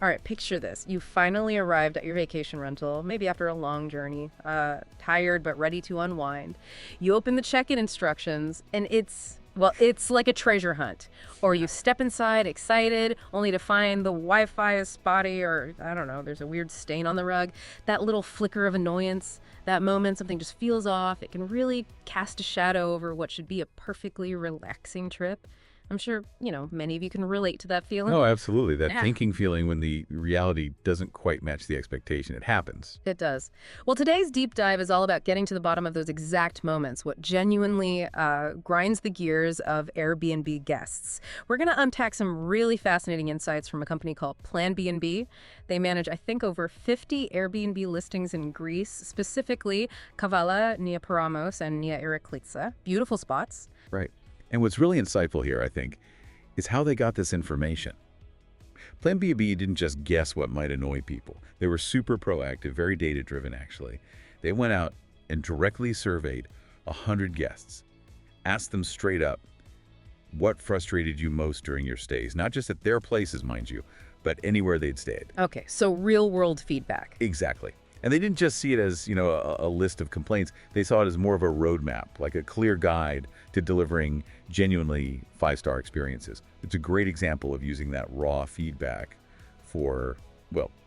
All right, picture this. You finally arrived at your vacation rental, maybe after a long journey, tired but ready to unwind. You open the check-in instructions, and it's like a treasure hunt. Or you step inside excited, only to find the Wi-Fi is spotty, or I don't know, there's a weird stain on the rug. That little flicker of annoyance, that moment something just feels off, it can really cast a shadow over what should be a perfectly relaxing trip. I'm sure, many of you can relate to that feeling. Oh, absolutely. That Yeah. thinking feeling when the reality doesn't quite match the expectation. It happens. It does. Well, today's deep dive is all about getting to the bottom of those exact moments, what genuinely grinds the gears of Airbnb guests. We're going to unpack some really fascinating insights from a company called Planbnb. They manage, I think, over 50 Airbnb listings in Greece, specifically Kavala, Nea Peramos, and Nea Iraklitsa. Beautiful spots. Right. And what's really insightful here, I think, is how they got this information. Planbnb didn't just guess what might annoy people. They were super proactive, very data-driven, actually. They went out and directly surveyed 100 guests, asked them straight up, what frustrated you most during your stays? Not just at their places, mind you, but anywhere they'd stayed. Okay, so real-world feedback. Exactly. And they didn't just see it as, a list of complaints. They saw it as more of a roadmap, like a clear guide to delivering genuinely five-star experiences. It's a great example of using that raw feedback for,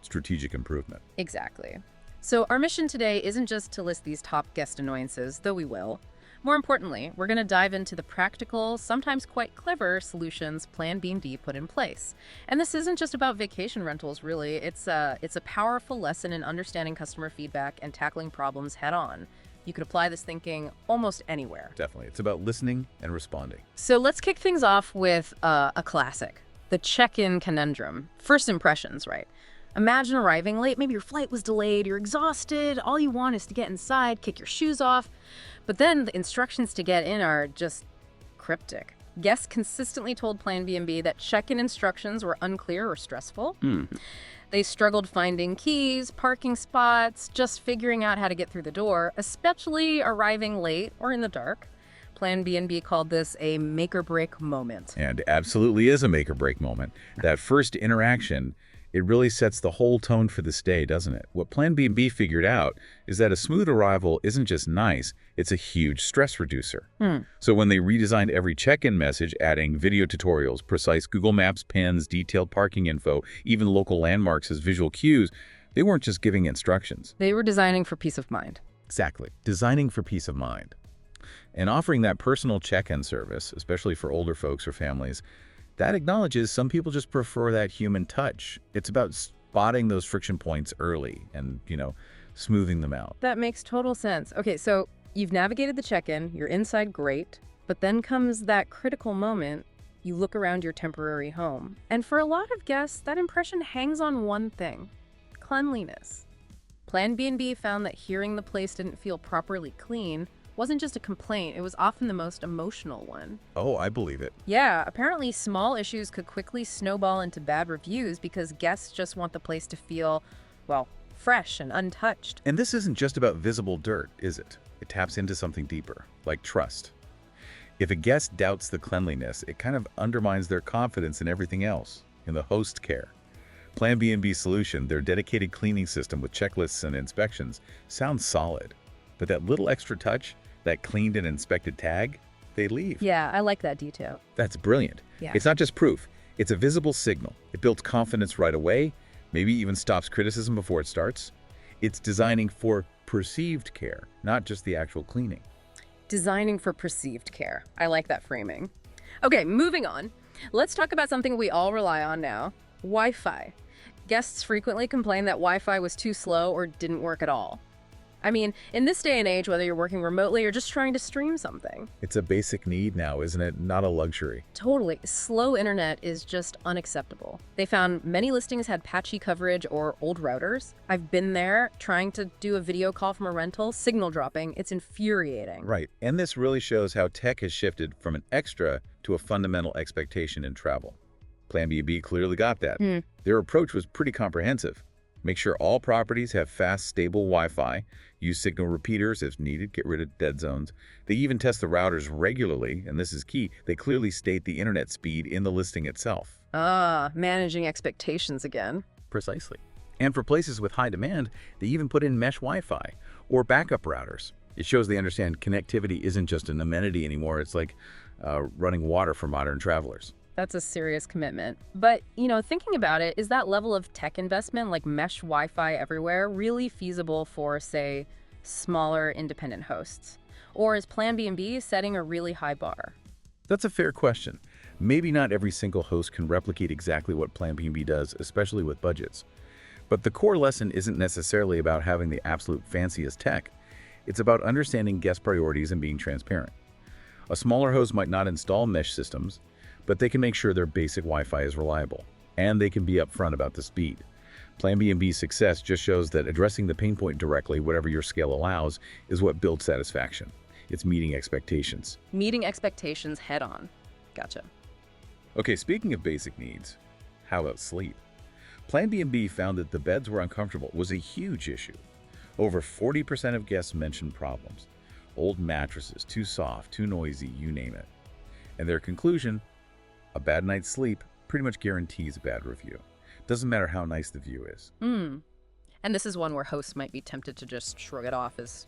strategic improvement. Exactly. So our mission today isn't just to list these top guest annoyances, though we will. More importantly, we're going to dive into the practical, sometimes quite clever solutions Planbnb put in place. And this isn't just about vacation rentals, really. It's a powerful lesson in understanding customer feedback and tackling problems head on. You could apply this thinking almost anywhere. Definitely. It's about listening and responding. So let's kick things off with a classic, the check-in conundrum. First impressions, right? Imagine arriving late, maybe your flight was delayed, you're exhausted, all you want is to get inside, kick your shoes off. But then the instructions to get in are just cryptic. Guests consistently told Planbnb that check-in instructions were unclear or stressful. They struggled finding keys, parking spots, just figuring out how to get through the door, especially arriving late or in the dark. Planbnb called this a make-or-break moment. And absolutely is a make-or-break moment. That first interaction, it really sets the whole tone for the stay, doesn't it? What Planbnb figured out is that a smooth arrival isn't just nice, it's a huge stress reducer. So when they redesigned every check-in message, adding video tutorials, precise Google Maps pins, detailed parking info, even local landmarks as visual cues, they weren't just giving instructions. They were designing for peace of mind. Exactly. Designing for peace of mind. And offering that personal check-in service, especially for older folks or families, that acknowledges some people just prefer that human touch. It's about spotting those friction points early and, smoothing them out. That makes total sense. Okay, so you've navigated the check-in, you're inside, great, but then comes that critical moment. You look around your temporary home. And for a lot of guests, that impression hangs on one thing: cleanliness. Planbnb found that hearing the place didn't feel properly clean wasn't just a complaint, it was often the most emotional one. Oh, I believe it. Yeah, apparently small issues could quickly snowball into bad reviews because guests just want the place to feel, fresh and untouched. And this isn't just about visible dirt, is it? It taps into something deeper, like trust. If a guest doubts the cleanliness, it kind of undermines their confidence in everything else, in the host care. Planbnb's solution, their dedicated cleaning system with checklists and inspections, sounds solid. But that little extra touch, that cleaned and inspected tag, they leave. Yeah, I like that detail. That's brilliant. Yeah. It's not just proof. It's a visible signal. It builds confidence right away, maybe even stops criticism before it starts. It's designing for perceived care, not just the actual cleaning. Designing for perceived care. I like that framing. Okay, moving on. Let's talk about something we all rely on now: Wi-Fi. Guests frequently complain that Wi-Fi was too slow or didn't work at all. I mean, in this day and age, whether you're working remotely or just trying to stream something. It's a basic need now, isn't it? Not a luxury. Totally. Slow internet is just unacceptable. They found many listings had patchy coverage or old routers. I've been there trying to do a video call from a rental, signal dropping. It's infuriating. Right. And this really shows how tech has shifted from an extra to a fundamental expectation in travel. Planbnb clearly got that. Their approach was pretty comprehensive. Make sure all properties have fast, stable Wi-Fi. Use signal repeaters if needed. Get rid of dead zones. They even test the routers regularly, and this is key. They clearly state the internet speed in the listing itself. Managing expectations again. Precisely. And for places with high demand, they even put in mesh Wi-Fi or backup routers. It shows they understand connectivity isn't just an amenity anymore. It's like running water for modern travelers. That's a serious commitment. But, thinking about it, is that level of tech investment, like mesh Wi-Fi everywhere, really feasible for, say, smaller independent hosts? Or is Planbnb setting a really high bar? That's a fair question. Maybe not every single host can replicate exactly what Planbnb does, especially with budgets. But the core lesson isn't necessarily about having the absolute fanciest tech. It's about understanding guest priorities and being transparent. A smaller host might not install mesh systems, but they can make sure their basic Wi-Fi is reliable, and they can be upfront about the speed. Planbnb's success just shows that addressing the pain point directly, whatever your scale allows, is what builds satisfaction. It's meeting expectations. Meeting expectations head on. Gotcha. Okay, speaking of basic needs, how about sleep? Planbnb found that the beds were uncomfortable was a huge issue. Over 40% of guests mentioned problems. Old mattresses, too soft, too noisy, you name it. And their conclusion, a bad night's sleep pretty much guarantees a bad review. Doesn't matter how nice the view is. And this is one where hosts might be tempted to just shrug it off as,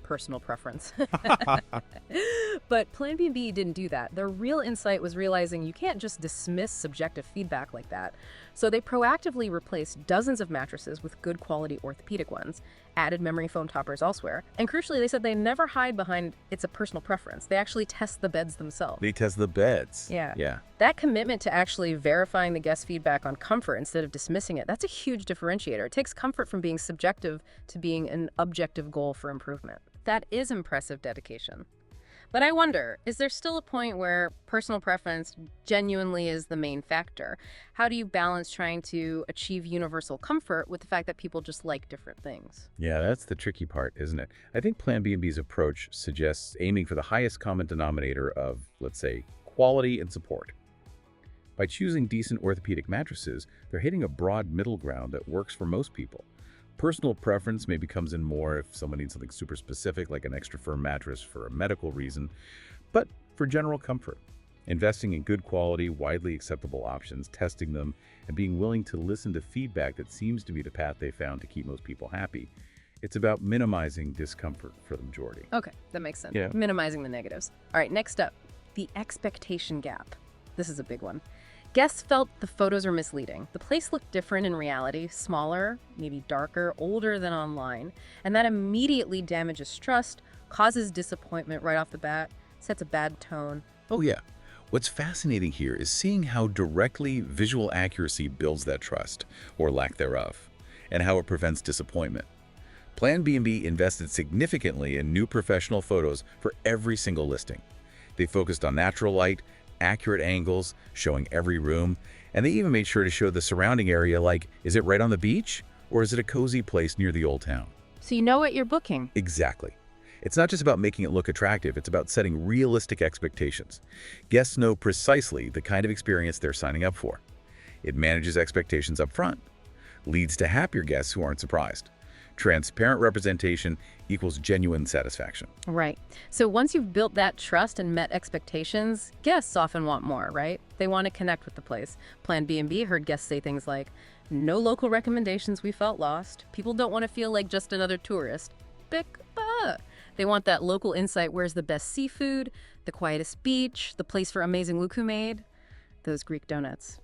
personal preference. But Planbnb didn't do that. Their real insight was realizing you can't just dismiss subjective feedback like that. So they proactively replaced dozens of mattresses with good quality orthopedic ones, added memory foam toppers elsewhere, and crucially, they said they never hide behind it's a personal preference. They actually test the beds themselves. They test the beds. Yeah. That commitment to actually verifying the guest feedback on comfort instead of dismissing it, that's a huge differentiator. It takes comfort from being subjective to being an objective goal for improvement. That is impressive dedication. But I wonder, is there still a point where personal preference genuinely is the main factor? How do you balance trying to achieve universal comfort with the fact that people just like different things? Yeah, that's the tricky part, isn't it? I think Planbnb's approach suggests aiming for the highest common denominator of, let's say, quality and support. By choosing decent orthopedic mattresses, they're hitting a broad middle ground that works for most people. Personal preference maybe comes in more if someone needs something super specific, like an extra firm mattress for a medical reason, but for general comfort. Investing in good quality, widely acceptable options, testing them, and being willing to listen to feedback that seems to be the path they found to keep most people happy. It's about minimizing discomfort for the majority. Okay, that makes sense. Yeah. Minimizing the negatives. All right, next up, the expectation gap. This is a big one. Guests felt the photos were misleading. The place looked different in reality, smaller, maybe darker, older than online, and that immediately damages trust, causes disappointment right off the bat, sets a bad tone. Oh yeah. What's fascinating here is seeing how directly visual accuracy builds that trust, or lack thereof, and how it prevents disappointment. Planbnb invested significantly in new professional photos for every single listing. They focused on natural light, accurate angles, showing every room, and they even made sure to show the surrounding area, like, is it right on the beach, or is it a cozy place near the old town? So you know what you're booking. Exactly. It's not just about making it look attractive, it's about setting realistic expectations. Guests know precisely the kind of experience they're signing up for. It manages expectations up front, leads to happier guests who aren't surprised. Transparent representation equals genuine satisfaction. Right. So once you've built that trust and met expectations, guests often want more, right? They want to connect with the place. Planbnb heard guests say things like, no local recommendations, we felt lost. People don't want to feel like just another tourist. They want that local insight. Where's the best seafood, the quietest beach, the place for amazing luku made? Those Greek donuts.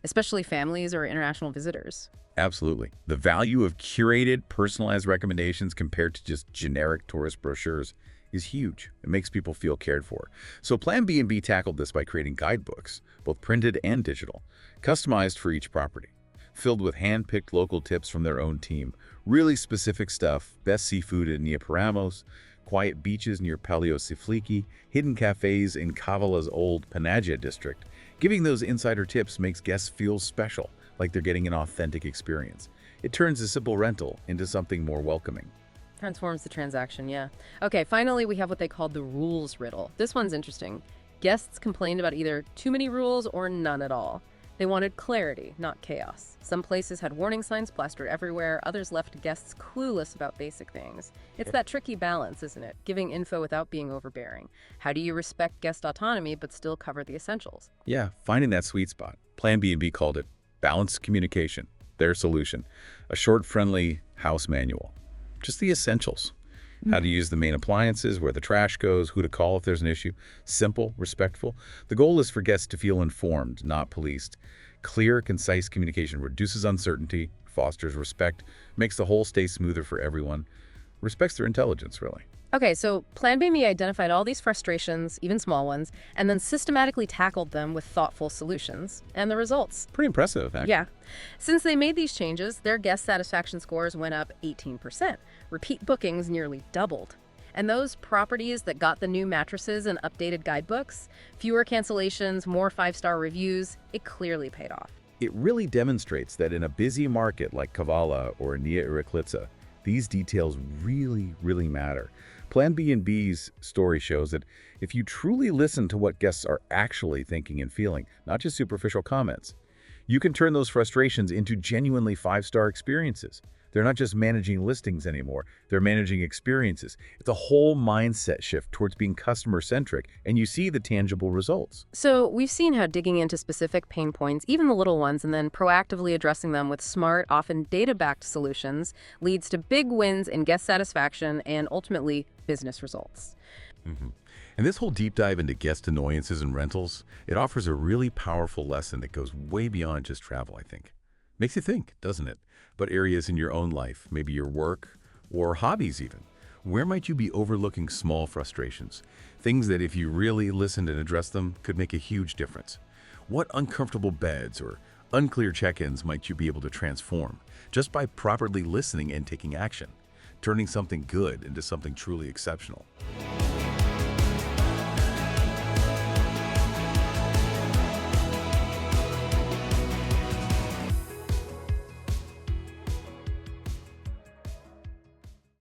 Especially families or international visitors. Absolutely. The value of curated, personalized recommendations compared to just generic tourist brochures is huge. It makes people feel cared for. So Planbnb tackled this by creating guidebooks, both printed and digital, customized for each property, filled with hand-picked local tips from their own team, really specific stuff, best seafood at Nea Peramos, quiet beaches near Squeaky, hidden cafes in Kavala's old Panagia district. Giving those insider tips makes guests feel special, like they're getting an authentic experience. It turns a simple rental into something more welcoming. Transforms the transaction, yeah. Okay, finally, we have what they called the rules riddle. This one's interesting. Guests complained about either too many rules or none at all. They wanted clarity, not chaos. Some places had warning signs plastered everywhere, others left guests clueless about basic things. It's that tricky balance, isn't it? Giving info without being overbearing. How do you respect guest autonomy but still cover the essentials? Yeah, finding that sweet spot. Planbnb called it balanced communication. their solution. A short, friendly house manual. Just the essentials. How to use the main appliances, where the trash goes, who to call if there's an issue. Simple, respectful. The goal is for guests to feel informed, not policed. Clear, concise communication reduces uncertainty, fosters respect, makes the whole stay smoother for everyone. Respects their intelligence, really. Okay, so Planbnb identified all these frustrations, even small ones, and then systematically tackled them with thoughtful solutions. And the results? Pretty impressive, actually. Yeah. Since they made these changes, their guest satisfaction scores went up 18%. Repeat bookings nearly doubled. And those properties that got the new mattresses and updated guidebooks, fewer cancellations, more 5-star reviews, it clearly paid off. It really demonstrates that in a busy market like Kavala or Nea Iraklitsa, these details really matter. Planbnb's story shows that if you truly listen to what guests are actually thinking and feeling, not just superficial comments, you can turn those frustrations into genuinely 5-star experiences. They're not just managing listings anymore, they're managing experiences. It's a whole mindset shift towards being customer-centric, and you see the tangible results. So we've seen how digging into specific pain points, even the little ones, and then proactively addressing them with smart, often data-backed solutions leads to big wins in guest satisfaction and ultimately business results. And this whole deep dive into guest annoyances and rentals, it offers a really powerful lesson that goes way beyond just travel, I think. Makes you think, doesn't it? But areas in your own life, maybe your work or hobbies even. Where might you be overlooking small frustrations? Things that if you really listened and addressed them could make a huge difference. What uncomfortable beds or unclear check-ins might you be able to transform just by properly listening and taking action, turning something good into something truly exceptional?